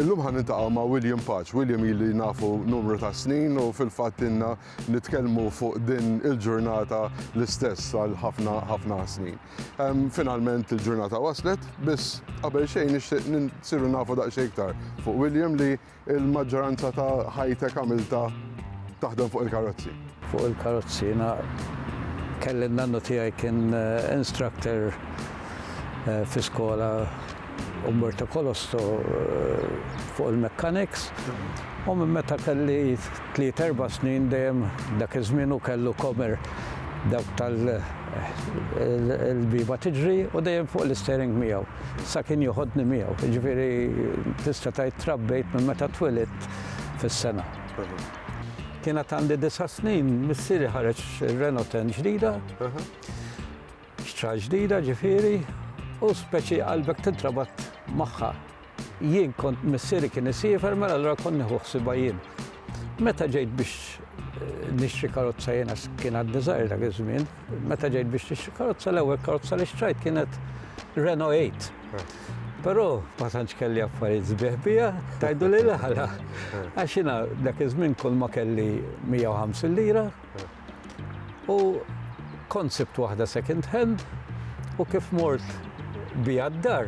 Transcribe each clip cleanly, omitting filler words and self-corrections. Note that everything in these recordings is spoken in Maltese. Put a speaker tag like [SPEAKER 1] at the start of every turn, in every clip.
[SPEAKER 1] Illum ħan nintaqgħu ma' William Patch. William ili nafu numru ta' snin u fil-fatt inna nitkellmu fuq din il-ġurnata l-istess għal ħafna snin. Finalment il-ġurnata waslet, biss qabel xejn nixtieq nsiru nafu daqsxejn iktar fuq William li l-maġġoranza ta' ħajtek għamilta taħdem fuq il-karozzi.
[SPEAKER 2] Fuq il-karozzi kelli n-nannu tiegħi kien instructor fi skola Umberto Colosto fuq il-mechanics. U minn meta kelli 3-4 snin dejjem dak iż-żmien kellu komer dawk tal-biba tiġri u dejjem fuq l-steering miegħu. Sa kien joħodni miegħu. Jiġifieri tista' tgħid trabbejt minn meta twilit fis-sena. Kienet għandi 9 snin, missieri ħareġ Renault ġdida, xtra ġdida ġifieri, u speċi qalbek titrabat magħha. Jien kont missieri kien isifer mela allura kont nieħu ħsiebha jien. Meta ġejt biex nixtri karozza jiena kien għaddi żgħir dak iż-żmien, meta ġejt biex nixtri karozza l-ewwel karozza li xtrajt kienet Renault 8. Però ma tantx kelli affarijiet sbieħ biha, tgħidu li l-ħala. Għax jiena dak iż-żmien kull ma kelli 150 lira u konsibt waħda second hand u kif mort biha d-dar.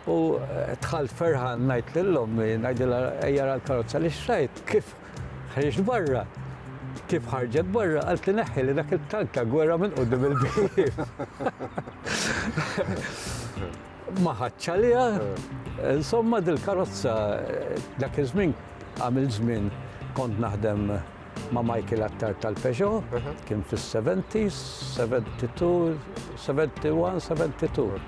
[SPEAKER 2] U dħalt ferħan ngħid lill-ommi, ngħidilha ejja l-karozza li xtrajt, kif ħriġt barra. Kif ħarġet barra, qalt li neħħi li dak il-tanka gwerra minn quddiem il-bib. Ma ħadx għaliha. Insomma dil-karozza dak iż-żmien għamil żmien kont naħdem ma' Michael Attar tal-Peugeot, kien fis-70s, 72, 71, 72.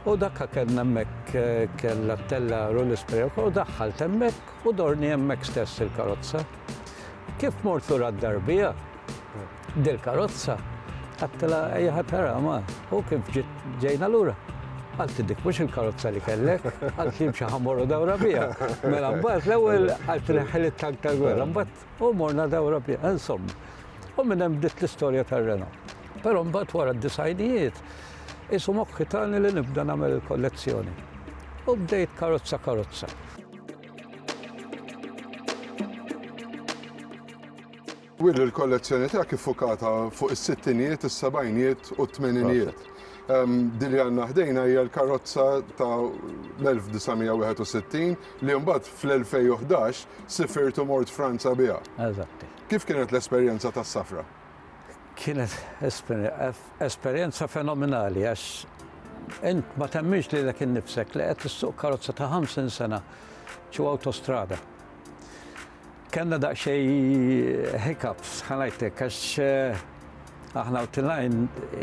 [SPEAKER 2] U dakka kellna hemmhekk kellha tella rulli sprejok u daħħalt hemmhekk u dorni hemmhekk stess il-karozza. Kif mort lura d-darbija? Dil-karozza għattela ejja ħatara ma u kif ġejna lura. Għalti dik mhux il-karozza li kellek, għalti jimxi ħammorru dawra bija. Mela mbagħad l-ewwel għalti neħħel it-tank tal-gwerra, mbagħad u morna dawra bija, insomma. U minn hemm bdiet l-istorja tar-Renault. Però mbagħad wara d-disajnijiet isu moħħi tagħni li nibda nagħmel il-kollezzjoni. U bdejt karozza.
[SPEAKER 1] Willi l-kollezzjoni tiegħek iffukata fuq is-sittinijiet, is-sebgħinijiet u t-tmeninijiet. Dili għandna ħdejna hija l-karozza ta' l-1961 li mbagħad fl-2011 sifirtu mort Franza biha.
[SPEAKER 2] Eżatti.
[SPEAKER 1] Kif kienet l-esperjenza tas-safra?
[SPEAKER 2] Kienet esperjenza fenomenali għax int ma temmix li dak innifsek li qed issuq karozza ta' 50 sena ġew awtostrada. Kenna daqsxejn hiccups ħanajtek għax aħna utilajn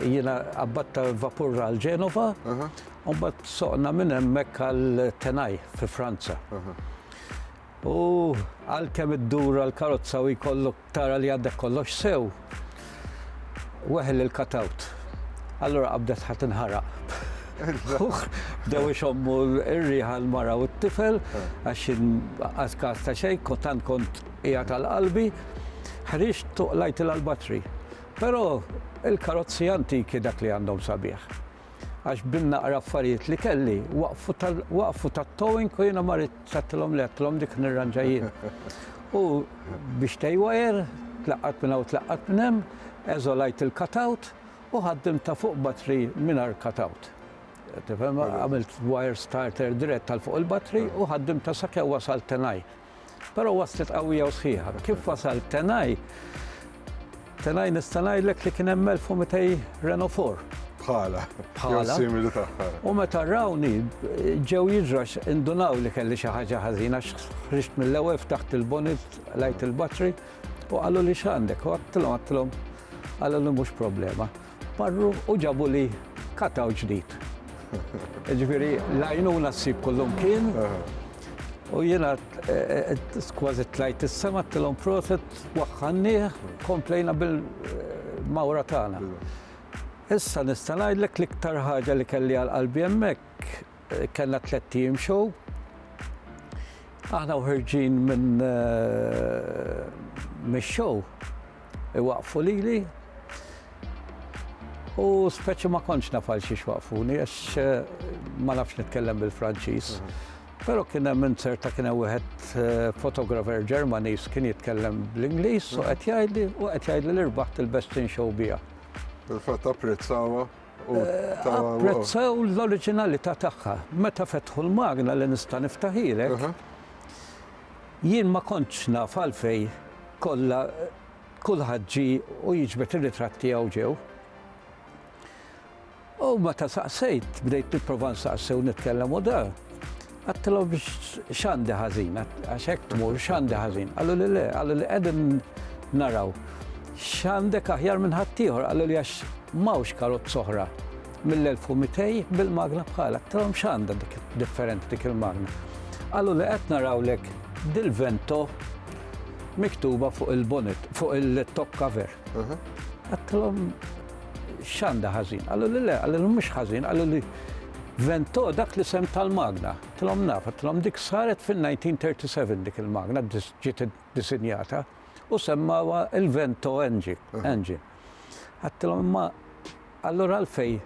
[SPEAKER 2] jiena qabbatta vapur għal Ġenova u mbagħad soqna minn hemmhekk għal Tenaj fi Franza. U għalkemm iddur għall-karozza u jkollok tara li għaddek kollox sew, weħel il-cut-out. Allura qabdet ħadd inħaraq. Bdew ixommu r-riħa l-mara u t-tifel għax każ ta' xejn, tant kont qiegħed għall-qalbi, ħriġt tuqlajt il-battery. Però il-karozzi antiki dak li għandhom sabiħ. Għax binna affarijiet li kelli, waqfu tat-towing u jiena marit sattilhom li għattilhom dik nirranġajjien. U biex tejwajer, tlaqqat minn hawn tlaqqat minn hemm, eżolajt il-cut-out u ħaddim ta' fuq battery mingħajr cut-out. Għamilt wire starter dirett tal fuq il-battery u ħaddim ta' sakemm wasal Tenaj. Però waslet qawwija u sħiħa. Kif wasal Tenaj? Tenaj nista' ngħidlek li kien hemm 1200 Renault 4.
[SPEAKER 1] Bħala.
[SPEAKER 2] U meta rawni ġew jiġrax indunaw li kelli xi ħaġa ħażina x'ħriġt mill-ewwel ftaħt il-bonnet lajt il-battery u qalu li x'għandek. U għattilhom qalu li mhux problema. Marru u ġabu li kataw ġdid. Ġifieri l-għajnuna ssib kullum kien. U jiena kważi tlajt is-sema għattilhom proset waħħannieh komplejna bil-mawra tagħna. Issa nista' ngħidlek l-iktar ħaġa li kelli għall-qalbi hemmhekk kellna 3 team show. Aħna ħirġin mix-show iwaqfu lili u speċi ma kontx naf għal xiex waqfuni għax ma nafx nitkellem bil-Franċiż. Però kien hemm inserta kien hemm wieħed fotografer Ġermaniż kien jitkellem bl-Ingliż u qed jgħidli li rbaħt il-Best in Show biha.
[SPEAKER 1] Il-fatt apprezzawha u
[SPEAKER 2] Apprezzaw l-oriġinalità tagħha. Meta fetħu l-magna li nista' niftaħilek, jien ma kontx naf għalfej kollha kulħadd ġie u jiġbed ir-ritratti tiegħu ġew. U meta saqsejt, bdejt nipprova nsaqsew nitkellem u da. Għattilhom biex x'għandi ħażin, għax hekk tmur x'għandi ħażin. Għallu li le, għallu li qegħdin naraw. X'għandek aħjar minn ħaddieħor, għallu li għax m'hawnx karozza oħra mill-1200 bil-magna bħalek. Għattilhom x'għandha dik differenti dik il-magna. Għallu li qed narawlek dil-Vento miktuba fuq il-bonnet, fuq il-top cover. Għattilhom x'għandha ħażin. Għallu li le, għallu li mhux ħażin, għallu li Vento dak li sem tal-magna. Tilhom naf, tilhom dik saret fil-1937 dik il-magna ġiet disinjata u semmawa il-Vento engine. Għattilhom imma allura għalfej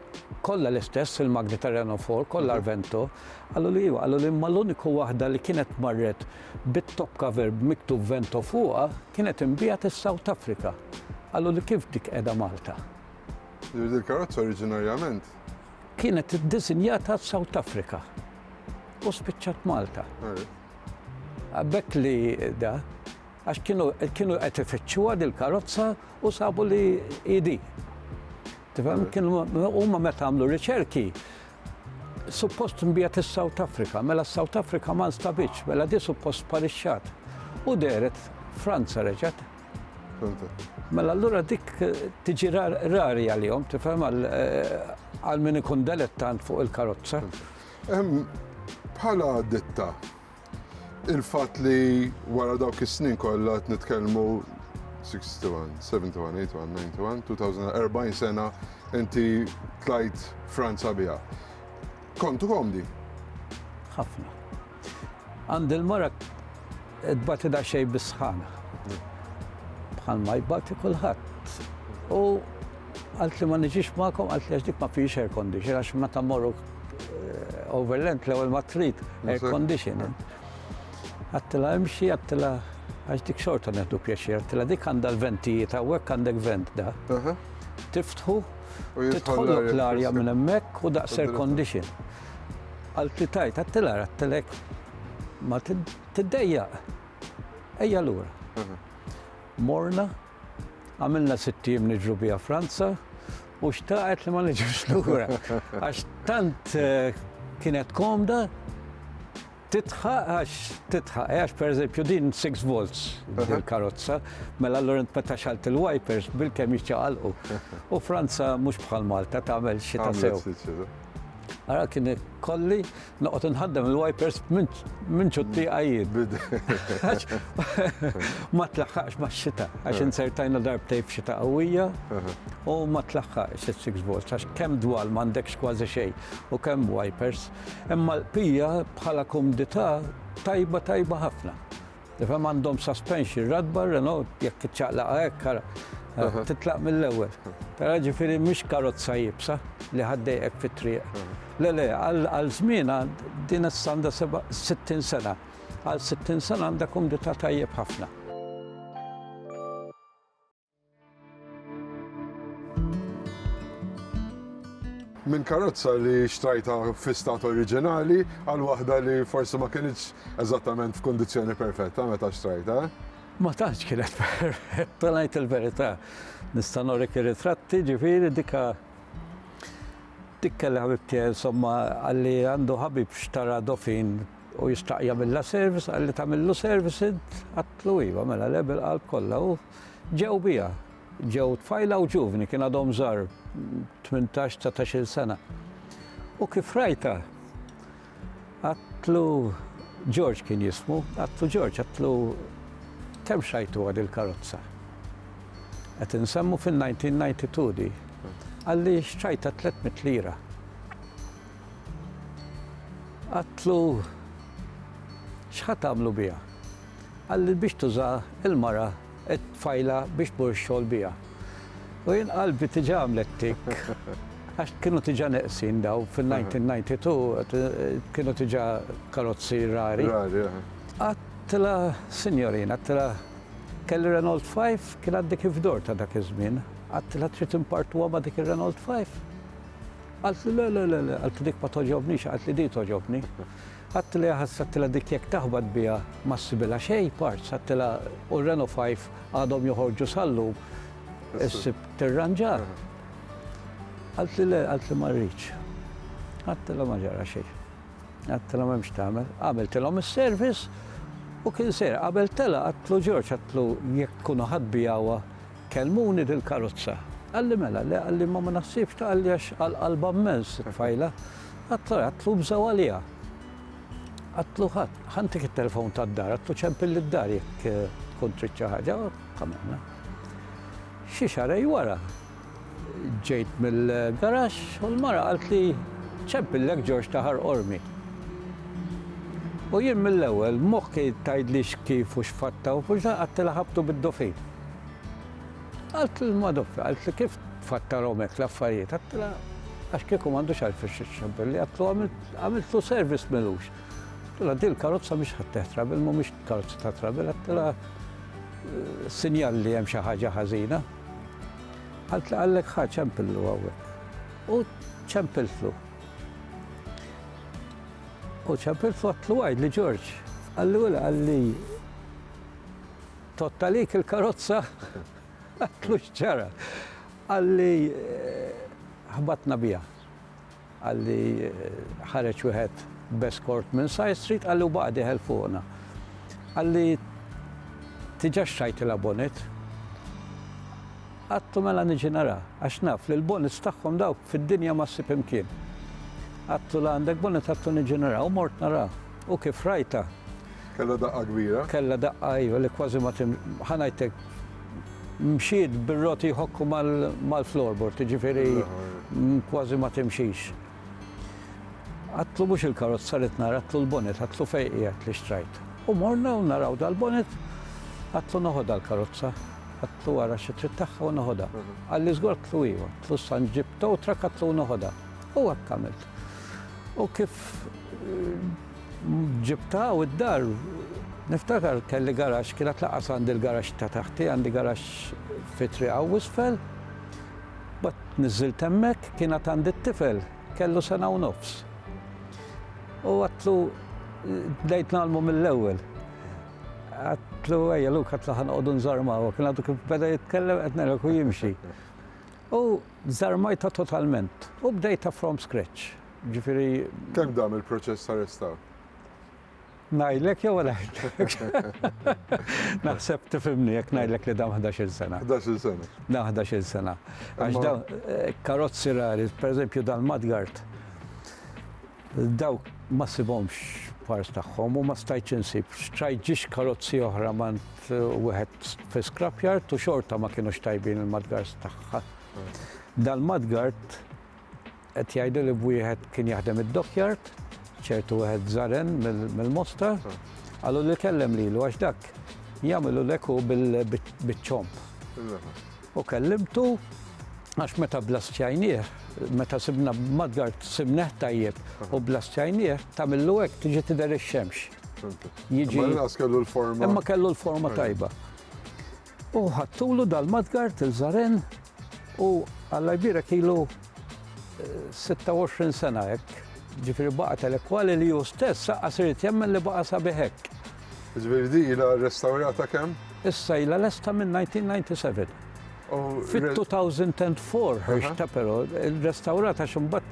[SPEAKER 2] kollha l-istess il-magni ta' Renault 4, kollha l-Vento, għallu li imma l-uniku waħda li kienet marret bit-top cover miktub Vento fuqha kienet imbigħat is-South Africa. Għallu li kif dik qiegħda Malta.
[SPEAKER 1] Il-karozza oriġinarjament
[SPEAKER 2] kienet iddisinjata South Africa u spiċċat Malta. Għabbek li da, għax kienu qed ifittxuha dil-karozza u sabu li idi. Tifhem, kienu huma meta għamlu riċerki, suppost nbijat is-South Africa, mela s-South Africa ma nstabitx, mela di suppost sparixxat. U deret Franza reġgħet. Mela allura dik tiġi rari għalihom, tifhem għal min ikun dilettant fuq il-karozza.
[SPEAKER 1] Bħala ditta, il-fatt li wara dawk is-snin kollha qed nitkellmu 61, 71, 81, 91, 2040 sena inti tlajt Franza biha. Kontu komdi?
[SPEAKER 2] Ħafna. Għand il-mara tbati da xejn bis-sħana. Bħal ma jbati kulħadd. U għalt li ma niġix magħkom, għalt li għax dik ma fiex air condition, għax meta mmorru overland l-ewwel ma trid air conditioning. Għattila imxi, għattila għax dik xorta neħdu pjaċir, għattila dik għandha l-ventijiet, hawnhekk għandek vent da. Tiftħu, tidħollok l-arja minn hemmhekk u daqs air condition. Għalt li tajt, għattilek ma tiddejjaq. Ejja lura. Morna, għamilna 6 jiem niġru bija Franza u xtaqet li ma niġux lura. Għax tant kienet komda, titħaq, per eżempju din 6 volts il-karozza, mela allura meta xalt il-wipers bil-kemm jixċaqalqu. U Franza mhux bħal Malta tagħmel xita sew. Ara kien kolli noqgħod inħaddem il-wipers minn ċutti għajjid. Ma tlaħħaqx max-xita, għax insertajna darbtej f'xita qawwija u ma tlaħħaqx is-6 volts, għax kemm dwal m'għandekx kważi xejn u kemm wipers. Imma l-qija bħala kumdità tajba ħafna. Tifhem għandhom suspension radba, Renault jekk iċċaqlaq hekk titlaq mill-ewwel. Tara ġifieri mhix karozza jibsa li ħaddejqek fit-triq. Le, għal żmienha din issa għandha 60 sena. Għal 60 sena għandha kumdità tajjeb ħafna.
[SPEAKER 1] Minn karozza li xtrajta fi-stat oriġinali għal waħda li forsi ma kienx eżattament f'kundizzjoni perfetta meta xtrajta.
[SPEAKER 2] Ma tantx kienet perfetta, ngħid il-verità. Nista' norek ir-ritratti, ġifieri dikka li ħabib tiegħi insomma għalli għandu ħabib xtara dofin u jistaqja milla service, għalli tagħmillu servicing għatlu iva mela lebel qalb kollha u ġew biha. Ġew tfajla u ġuvni kien għadhom żgħar 18-19 sena. U kif rajta għatlu George kien jismu, għatlu George, għatlu kemm xajtu għad il-karozza. Qed insemmu fil-1992 di. Għalli xċajta 300 lira. Għatlu xħat għamlu bija. Għalli biex tuża il-mara it-fajla biex bur xol bija. U jien qalbi tiġa għamlet tik. Għax kienu tiġa neqsin daw fil-1992 kienu tiġa karozzi rari.
[SPEAKER 1] Rari,
[SPEAKER 2] Għattila, signorina, għattila kelli Renault 5 kien għaddi kif dor ta' dak iż-żmien. Għattila trid impartu għama dik il-Renault 5. Għaltli le, għaltli dik ma toġobnix, għaltli di toġobni. Għattila għattila dik jek taħbad bija ma ssibila xej parts, għattila u Renault 5 għadhom joħorġu sallu issib tirranġa. Għaltli le, għaltli marriċ. Għattila ma ġara xej. Għattila memx tamel. Għamiltilhom is-service u kien ser. Għabeltela għattlu Ġorġ għattlu jekk kunu ħadbijawa kelmuni dil-karozza. Għalli mela, għalli ma naħsibx ta' għalli għax għal-qalba mmens fajla. Għattlu bżaw għalija. Għattlu ħantik il-telefon ta' d-dar, għattlu ċempilli d-dar jekk tkun trid xi ħaġa, kamena. Xi xarej wara. Ġejt mill-garax u l-mara għalt li ċempillek Ġorġ taħar ormi. U jien mill-ewwel moħħi tgħidlix kif u x'fatta u fuġa għattila ħabtu bid-dofin. Għalt ma doffi, għalt li kif fatta romek l-affarijiet, għattila għax kieku m'għandux għalfiex ix-ċempilli, għattlu għamiltu service milux. Għattila di l-karozza mhix ħadd teħtrabil, mhumiex karozza ta' trabil, għattila sinjal li hemm xi ħaġa ħażina. Għalt għallek ċempillu għawek. U ċempiltlu. U ċempiltlu għatlu għajd li Ġorġ. Għalli tottalik il-karozza. Għatlu xċara. Għalli ħbatna bija. Għalli ħareċ wieħed b'eskort minn Side Street, għalli u baqdi ħelfuqna. Għalli tiġa xċajt il-abonet. Għattu mela niġi nara, għax naf li l-bonets tagħhom daw fid-dinja ma ssib imkien. Għattu la għandek bonet għattu niġi nara, u mort nara. U kif rajta.
[SPEAKER 1] Kella daqqa kbira?
[SPEAKER 2] Kella daqqa li kważi ma ħanajtek mxied bil-roti jħokku mal-floorboard, ġifiri kważi ma timxiex. Għattu mux il-karozza saret nara, għattu l-bonet, għattu fejqijat li xtrajt. U morna u naraw dal-bonet, għattu noħoda l-karozza. Għatlu għara xie trid taħħa u noħoda. Għalli zgur għatlu iwa, għatlu san ġibta u trak għatlu noħoda. U għakkamilt. U kif ġibta u id-dar, niftakar kelli garax, kienet laqas għandi l-garax ta' taħti, għandi garax fitri għaw isfel, bat nizzil temmek, kienet għandi t-tifel, kellu sena u nofs. U għatlu dejt nalmu mill-ewel. Għatlu għajja Luk għatlu ħanqodu nżarmaw, kien għadu kif beda jitkellem għetnelek u jimxi. U żarmajta totalment, u bdejta from scratch. Ġifiri.
[SPEAKER 1] Kemm dam il-proċess ta' restaw?
[SPEAKER 2] Najlek jew għalajlek. Naħseb tifimni jek najlek li dam 11 sena.
[SPEAKER 1] 11 sena?
[SPEAKER 2] Da 11 sena. Għax daw karozzi rari, per eżempju dal-Madgard, daw ma sibomx pars tagħhom u ma stajtx insib. Xtrajt ġiex karozzi oħra mant wieħed fi scrapyard u xorta ma kienux tajbin il-Madgard tagħha. Dal-Madgard qed jgħidu li wieħed kien jaħdem id-dockyard, ċertu wieħed żaren mill-Mostar, għallu li kellem lilu għax dak jagħmlu leku bil-ċomp. U kellimtu għax meta blastjajnieh, meta sibna Madgard sibneħ tajjeb u blastjajnieh tagħmillu hekk tiġi tidher ix-xemx.
[SPEAKER 1] Kellu l-forma.
[SPEAKER 2] Imma kellu l-forma tajba. U ħattulu dal-Madgard il-żaren u Alla jbirek ilu 26 sena hekk. Ġifieri baqa tal-ekwali li ju stess saqqa sirt jemmen li baqa sabiħ hekk.
[SPEAKER 1] Ġifieri di ilha rrestawrata kemm? Issa
[SPEAKER 2] ilha lesta minn 1997. Fit-2004 ħirġta però il-restawrata xumbat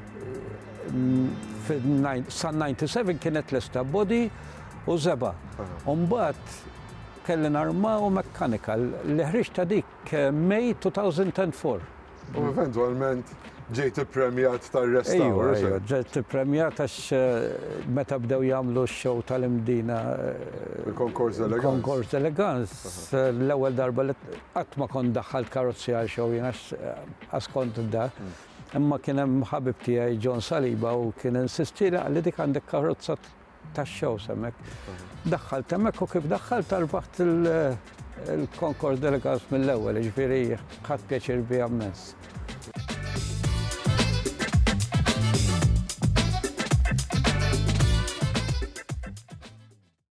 [SPEAKER 2] san 97 kienet lesta body u zeba. Mbagħad kelli arma u mechanical li ħriġta dik May 2004.
[SPEAKER 1] U eventualment ġejt ippremjat tar-restawr.
[SPEAKER 2] Ejja, ġejt ippremjat għax meta bdew jagħmlu x-show tal-imdina
[SPEAKER 1] il-Konkors Elegance.
[SPEAKER 2] Konkors Elegance, l-ewwel darba li qatt ma kont daħħalt karozzi għal show jiena għaskont da. Imma kien hemm ħabib tiegħi John Saliba u kien insisti li dik għandek karozza tax-show semmek. Daħħalt hemmhekk u kif daħħalt arbaħt il-Konkors Elegance mill-ewwel, ġifieri ħadd pjaċir biha immens.